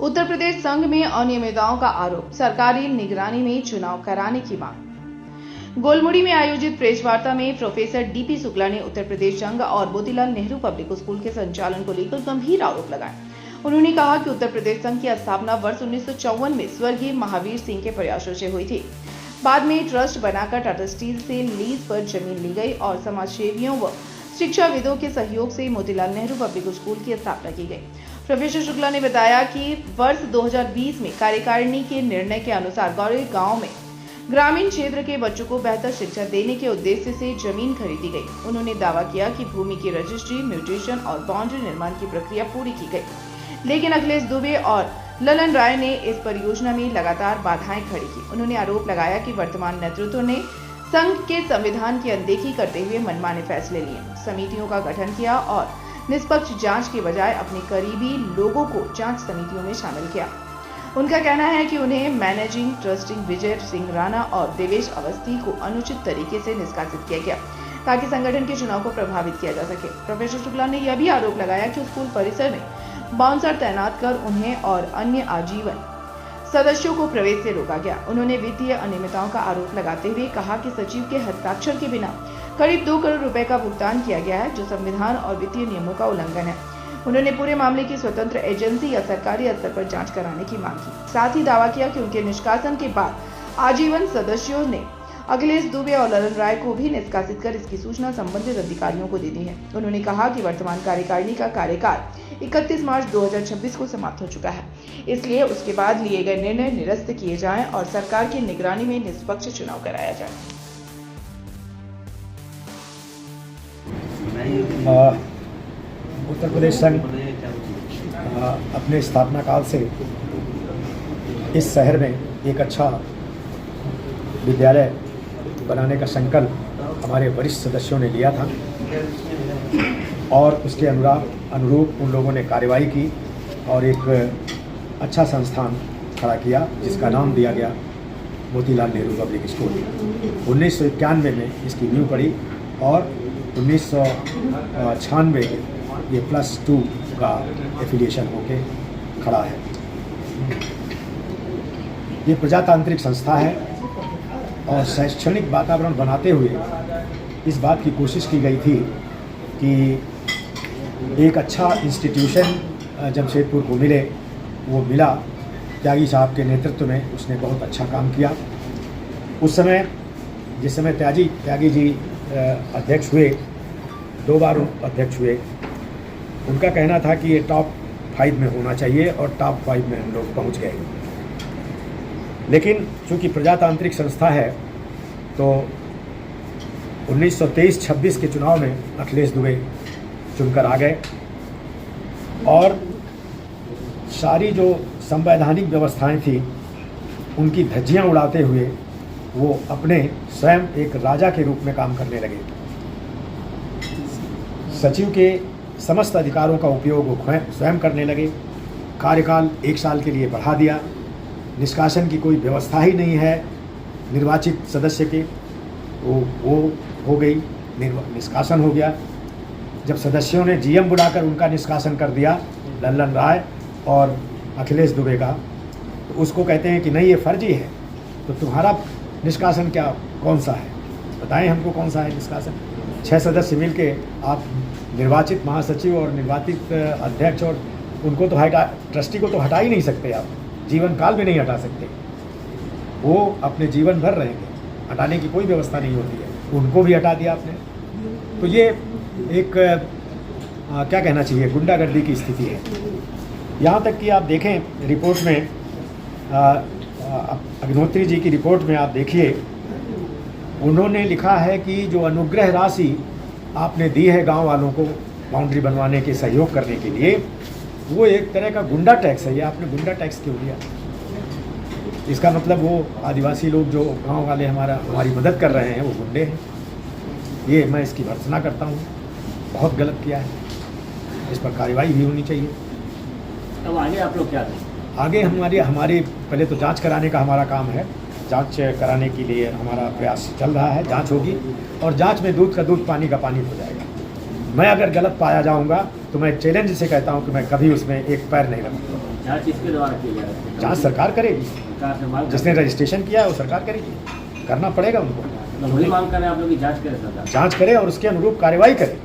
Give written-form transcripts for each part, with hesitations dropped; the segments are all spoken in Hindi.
उत्तर प्रदेश संघ में अनियमितताओं का आरोप, सरकारी निगरानी में चुनाव कराने की मांग। गोलमुड़ी में आयोजित प्रेस वार्ता में प्रोफेसर डीपी शुक्ला ने उत्तर प्रदेश संघ और मोतीलाल नेहरू पब्लिक स्कूल के संचालन को लेकर गंभीर आरोप लगाए। उन्होंने कहा कि उत्तर प्रदेश संघ की स्थापना वर्ष 1954 में स्वर्गीय महावीर सिंह के प्रयासों से हुई थी। बाद में ट्रस्ट बनाकर टाटा स्टील से लीज पर जमीन ली गई और समाजसेवियों व शिक्षाविदों के सहयोग से मोतीलाल नेहरू पब्लिक स्कूल की स्थापना की गई। प्रोफेसर शुक्ला ने बताया कि वर्ष 2020 में कार्यकारिणी के निर्णय के अनुसार गौरी गांव में ग्रामीण क्षेत्र के बच्चों को बेहतर शिक्षा देने के उद्देश्य से जमीन खरीदी गई। उन्होंने दावा किया कि भूमि की रजिस्ट्री, म्यूटेशन और बाउंड्री निर्माण की प्रक्रिया पूरी की गई, लेकिन अखिलेश दुबे और ललन राय ने इस परियोजना में लगातार बाधाएं खड़ी की। उन्होंने आरोप लगाया कि वर्तमान नेतृत्व ने संघ के संविधान की अनदेखी करते हुए मनमाने फैसले लिए, समितियों का गठन किया और निष्पक्ष जांच के बजाय अपने करीबी लोगों को जांच समितियों में शामिल किया। उनका कहना है कि उन्हें मैनेजिंग ट्रस्टिंग विजय सिंह राणा और देवेश अवस्थी को अनुचित तरीके से निष्कासित किया गया ताकि संगठन के चुनाव को प्रभावित किया जा सके। प्रोफेसर शुक्ला ने यह भी आरोप लगाया कि स्कूल परिसर में बाउंसर तैनात कर उन्हें और अन्य आजीवन सदस्यों को प्रवेश से रोका गया। उन्होंने वित्तीय अनियमितताओं का आरोप लगाते हुए कहा कि सचिव के हस्ताक्षर के बिना करीब 2 करोड़ रुपए का भुगतान किया गया है, जो संविधान और वित्तीय नियमों का उल्लंघन है। उन्होंने पूरे मामले की स्वतंत्र एजेंसी या सरकारी स्तर पर जांच कराने की मांग की। साथ ही दावा किया कि उनके निष्कासन के बाद आजीवन सदस्यों ने अखिलेश दुबे और ललन राय को भी निष्कासित कर इसकी सूचना संबंधित अधिकारियों को दे दी है। उन्होंने कहा कि वर्तमान कार्यकारिणी का कार्यकाल 31 मार्च 2026 को समाप्त हो चुका है, इसलिए उसके बाद लिए गए निर्णय निरस्त किए जाएं और सरकार की निगरानी में निष्पक्ष चुनाव कराया जाए। उत्तर प्रदेश संघ अपने स्थापना काल से इस शहर में एक अच्छा विद्यालय बनाने का संकल्प हमारे वरिष्ठ सदस्यों ने लिया था और उसके अनुरूप उन लोगों ने कार्रवाई की और एक अच्छा संस्थान खड़ा किया जिसका नाम दिया गया मोतीलाल नेहरू पब्लिक स्कूल। 1991 में इसकी नींव पड़ी और 1996 ये +2 का एफिलिएशन होके खड़ा है। ये प्रजातांत्रिक संस्था है और शैक्षणिक वातावरण बनाते हुए इस बात की कोशिश की गई थी कि एक अच्छा इंस्टीट्यूशन जमशेदपुर को मिले। वो मिला, त्यागी साहब के नेतृत्व में उसने बहुत अच्छा काम किया। उस समय जिस समय त्यागी जी अध्यक्ष हुए, 2 बार अध्यक्ष हुए, उनका कहना था कि ये टॉप 5 में होना चाहिए और टॉप 5 में हम लोग पहुंच गए। लेकिन चूँकि प्रजातांत्रिक संस्था है तो 1923-26 के चुनाव में अखिलेश दुबे चुनकर आ गए और सारी जो संवैधानिक व्यवस्थाएं थी उनकी धज्जियां उड़ाते हुए वो अपने स्वयं एक राजा के रूप में काम करने लगे। सचिव के समस्त अधिकारों का उपयोग वो स्वयं करने लगे। कार्यकाल 1 साल के लिए बढ़ा दिया। निष्कासन की कोई व्यवस्था ही नहीं है निर्वाचित सदस्य के, वो हो गई, निष्कासन हो गया। जब सदस्यों ने जीएम बुलाकर उनका निष्कासन कर दिया, ललन राय और अखिलेश दुबे का, तो उसको कहते हैं कि नहीं ये फर्जी है। तो तुम्हारा निष्कासन क्या कौन सा है, बताएं हमको कौन सा है निष्कासन। 6 सदस्य मिलके आप निर्वाचित महासचिव और निर्वाचित अध्यक्ष और उनको तो ट्रस्टी को तो हटा ही नहीं सकते, आप जीवन काल में नहीं हटा सकते। वो अपने जीवन भर रहेंगे, हटाने की कोई व्यवस्था नहीं होती है। उनको भी हटा दिया आपने। तो ये एक क्या कहना चाहिए, गुंडागर्दी की स्थिति है। यहाँ तक कि आप देखें रिपोर्ट में, अग्निहोत्री जी की रिपोर्ट में आप देखिए, उन्होंने लिखा है कि जो अनुग्रह राशि आपने दी है गांव वालों को बाउंड्री बनवाने के सहयोग करने के लिए, वो एक तरह का गुंडा टैक्स है। ये आपने गुंडा टैक्स क्यों दिया? इसका मतलब वो आदिवासी लोग जो गांव वाले हमारी मदद कर रहे हैं वो गुंडे हैं। ये मैं इसकी भर्त्सना करता हूँ, बहुत गलत किया है, इस पर कार्रवाई भी होनी चाहिए। अब आगे आप लोग क्या करें? आगे हमारे पहले तो जांच कराने का हमारा काम है। जांच कराने के लिए हमारा प्रयास चल रहा है। जांच होगी और जांच में दूध का दूध, पानी का पानी हो जाएगा। मैं अगर गलत पाया जाऊंगा तो मैं चैलेंज से कहता हूं कि मैं कभी उसमें एक पैर नहीं रखूंगा। जांच किसके द्वारा की जा रही है? जांच सरकार करेगी। सरकार से मांग जिसने रजिस्ट्रेशन किया है वो सरकार करेगी, करना पड़ेगा उनको। मतलब वही मांग कर रहे हैं आप लोग की जांच करें सरकार? जांच करे और उसके अनुरूप कार्रवाई करे।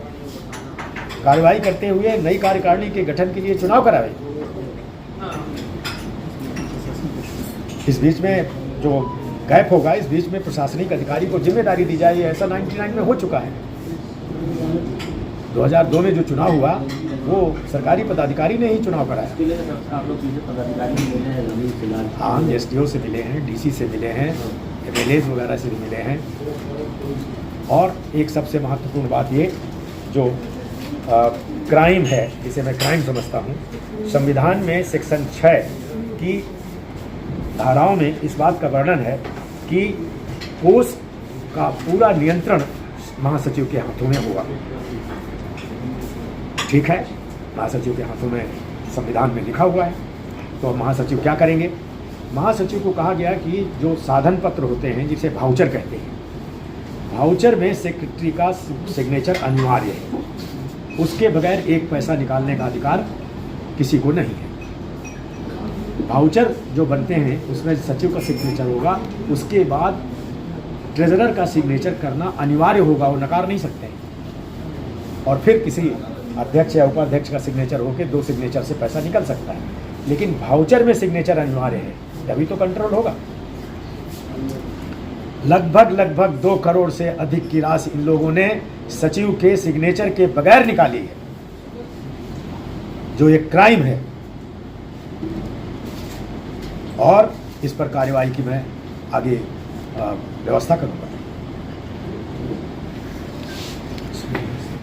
कार्रवाई करते हुए नई कार्यकारिणी के गठन के लिए चुनाव करावे। इस बीच में जो गैप होगा, इस बीच में प्रशासनिक अधिकारी को जिम्मेदारी दी जाए। ऐसा 99 में हो चुका है। 2002 में जो चुनाव हुआ वो सरकारी पदाधिकारी ने ही चुनाव कराया। इसके लिए सब आप लोग किसी पदाधिकारी से मिले हैं अभी फिलहाल? हाँ, एसडीओ से मिले हैं, डीसी से मिले हैं, एमएलए वगैरह से भी मिले हैं। और एक सबसे महत्वपूर्ण बात ये जो क्राइम है, जिसे मैं क्राइम समझता हूँ, संविधान में सेक्शन 6 की धाराओं में इस बात का वर्णन है कि कोष का पूरा नियंत्रण महासचिव के हाथों में होगा। ठीक है, महासचिव के हाथों में संविधान में लिखा हुआ है। तो महासचिव क्या करेंगे? महासचिव को कहा गया कि जो साधन पत्र होते हैं, जिसे वाउचर कहते हैं, वाउचर में सेक्रेटरी का सिग्नेचर अनिवार्य है। उसके बगैर एक पैसा निकालने का अधिकार किसी को नहीं है। वाउचर जो बनते हैं उसमें सचिव का सिग्नेचर होगा, उसके बाद ट्रेजरर का सिग्नेचर करना अनिवार्य होगा, वो नकार नहीं सकते हैं। और फिर किसी अध्यक्ष या उपाध्यक्ष का सिग्नेचर होकर 2 सिग्नेचर से पैसा निकल सकता है, लेकिन वाउचर में सिग्नेचर अनिवार्य है, तभी तो कंट्रोल होगा। लगभग 2 करोड़ से अधिक की राशि इन लोगों ने सचिव के सिग्नेचर के बगैर निकाली है, जो एक क्राइम है। और इस पर कार्यवाही की मैं आगे व्यवस्था करूंगा।